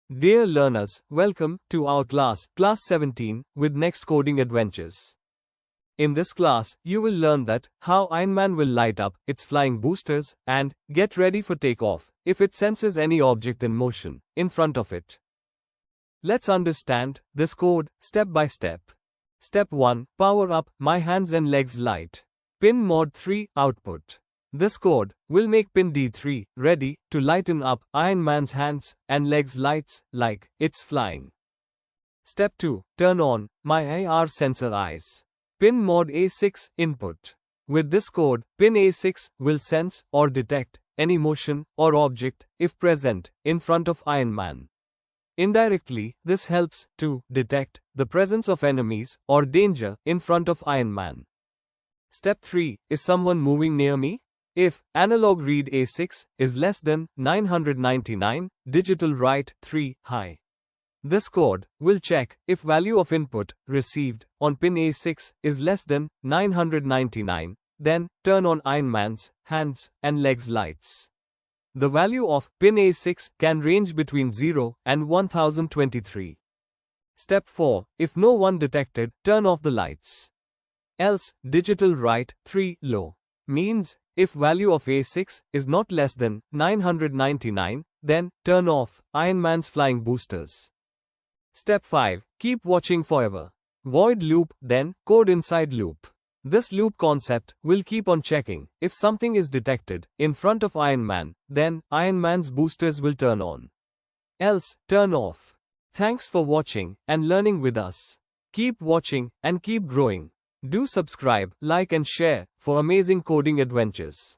Dear learners, welcome to our class 17, with next coding adventures. In this class, you will learn that how Ironman will light up its flying boosters and get ready for takeoff if it senses any object in motion in front of it. Let's understand this code step by step. Step 1. Power up my hands and legs light. Pin mod 3 output. This code will make pin D3 ready to lighten up Ironman's hands and legs lights like it's flying. Step 2. Turn on my AR sensor eyes. Pin mod A6 input. With this code, pin A6 will sense or detect any motion or object if present in front of Ironman. Indirectly, this helps to detect the presence of enemies or danger in front of Ironman. Step 3. Is someone moving near me? If analogRead A6 is less than 999, digital write 3 high. This code will check if value of input received on pin A6 is less than 999, then turn on Ironman's hands and legs lights. The value of pin A6 can range between 0 and 1023. Step 4. If no one detected, turn off the lights. Else, digital write 3 low. Means, if value of A6 is not less than 999, then turn off Ironman's flying boosters. Step 5. Keep watching forever. Void loop, then code inside loop. This loop concept will keep on checking. If something is detected in front of Ironman, then Ironman's boosters will turn on. Else, turn off. Thanks for watching and learning with us. Keep watching and keep growing. Do subscribe, like and share for amazing coding adventures.